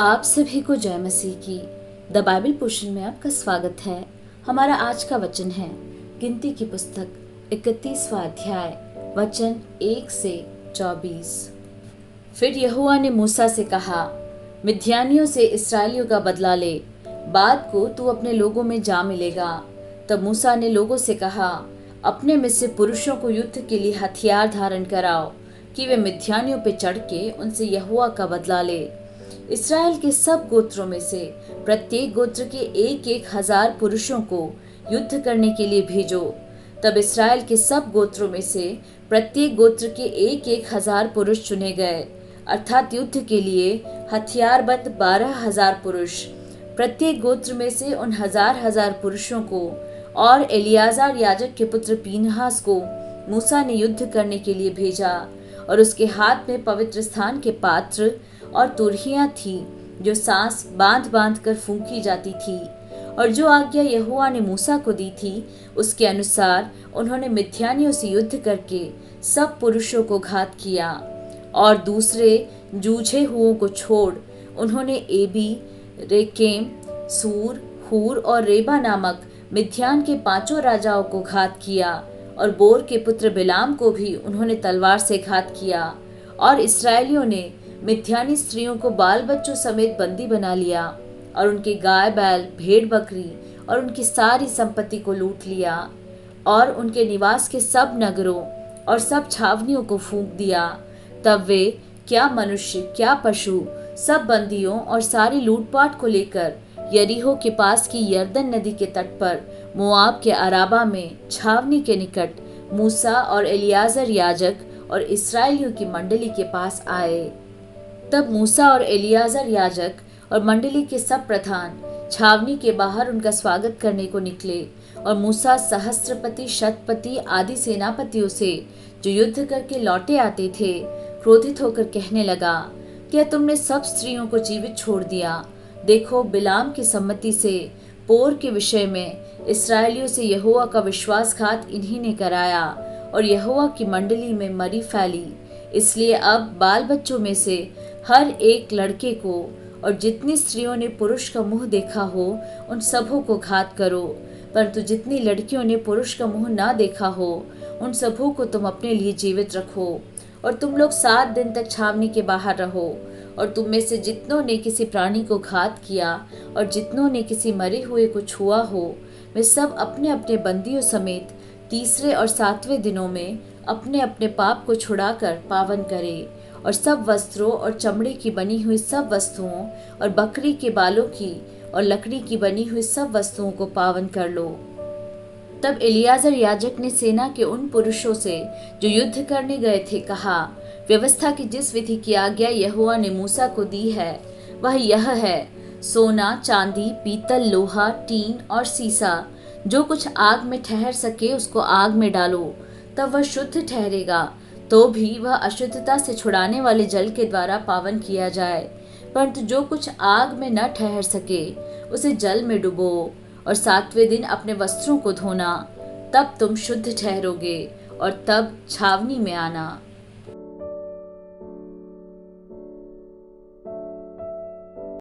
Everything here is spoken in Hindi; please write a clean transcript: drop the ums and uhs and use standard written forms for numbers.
आप सभी को जय मसीह की। द बाइबल पोर्शन में आपका स्वागत है। हमारा आज का वचन है गिनती की पुस्तक 31वां अध्याय वचन 1 से 24। फिर यहोवा ने मूसा से कहा, मिद्यानियों से इसराइलियों का बदला ले, बाद को तू अपने लोगों में जा मिलेगा। तब मूसा ने लोगों से कहा, अपने में से पुरुषों को युद्ध के लिए हथियार धारण कराओ कि वे मिद्यानियों पे चढ़ के उनसे यहोवा का बदला ले। इसराइल के सब गोत्रों में से प्रत्येक गोत्र के 1,000 पुरुषों को युद्ध करने के लिए भेजो। तब इसराइल के सब गोत्रों में से प्रत्येक गोत्र के 1,000 पुरुष चुने गए, अर्थात युद्ध के लिए हथियारबंद 12,000 पुरुष। प्रत्येक गोत्र में से उन हजार पुरुषों को और एलियाजार याजक के पुत्र पीनहास को मूसा ने युद्ध करने के लिए भेजा, और उसके हाथ में पवित्र स्थान के पात्र और तुरहियां थी जो सांस बांध बांध कर फूंकी जाती थी। और जो आज्ञा यहोवा ने मूसा को दी थी उसके अनुसार उन्होंने मिद्यानियों से युद्ध करके सब पुरुषों को घात किया। और दूसरे जूझे हुओं को छोड़ उन्होंने एबी, रेकेम, सूर, हूर और रेबा नामक मिद्यान के 5 राजाओं को घात किया। और बोर के पुत्र बिलाम को भी उन्होंने तलवार से घात किया। और इसराइलियों ने मिद्यानी स्त्रियों को बाल बच्चों समेत बंदी बना लिया, और उनके गाय बैल, भेड़ बकरी और उनकी सारी संपत्ति को लूट लिया, और उनके निवास के सब नगरों और सब छावनियों को फूंक दिया। तब वे क्या मनुष्य क्या पशु सब बंदियों और सारी लूटपाट को लेकर यरीहो के पास की यरदन नदी के तट पर मोआब के अराबा में छावनी के निकट मूसा और एलियाजर याजक और इसराइलियों की मंडली के पास आए। तब मूसा और एलियाजर याजक और मंडली के सब प्रधान छावनी के बाहर उनका स्वागत करने को निकले। और मूसा सहस्त्रपति, शतपति आदि सेनापतियों से जो युद्ध करके लौटे आते थे क्रोधित होकर कहने लगा, क्या तुमने सब स्त्रियों को जीवित छोड़ दिया? देखो, बिलाम की सम्मति से पोर के विषय में इसराइलियों से यहोवा का विश्वासघात इन्हीं ने कराया, और यहोवा की मंडली में मरी फैली। इसलिए अब बाल बच्चों में से हर एक लड़के को और जितनी स्त्रियों ने पुरुष का मुंह देखा हो उन सबों को घात करो, परंतु जितनी लड़कियों ने पुरुष का मुंह ना देखा हो उन सबों को तुम अपने लिए जीवित रखो। और तुम लोग 7 दिन तक छावनी के बाहर रहो। और तुम में से जितनों ने किसी प्राणी को घात किया और जितनों ने किसी मरे हुए को छुआ हो, वे सब अपने अपने बंदियों समेत 3 और 7वें दिनों में अपने अपने पाप को छुड़ाकर पावन करे। और सब वस्त्रों और चमड़े की बनी हुई सब वस्तुओं और बकरी के बालों की और लकड़ी की बनी हुई सब वस्तुओं को पावन कर लो। तब एलियाजर याजक ने सेना के उन पुरुषों से जो युद्ध करने गए थे कहा, व्यवस्था की जिस विधि की आज्ञा यहोवा ने मूसा को दी है वह यह है, सोना, चांदी, पीतल, लोहा, टीन और सीसा जो कुछ आग में ठहर सके उसको आग में डालो, तब वह शुद्ध ठहरेगा। तो भी वह अशुद्धता से छुड़ाने वाले जल के द्वारा पावन किया जाए, परंतु जो कुछ आग में न ठहर सके उसे जल में डुबो। और 7वें दिन अपने वस्त्रों को धोना, तब तुम शुद्ध ठहरोगे, और तब छावनी में आना।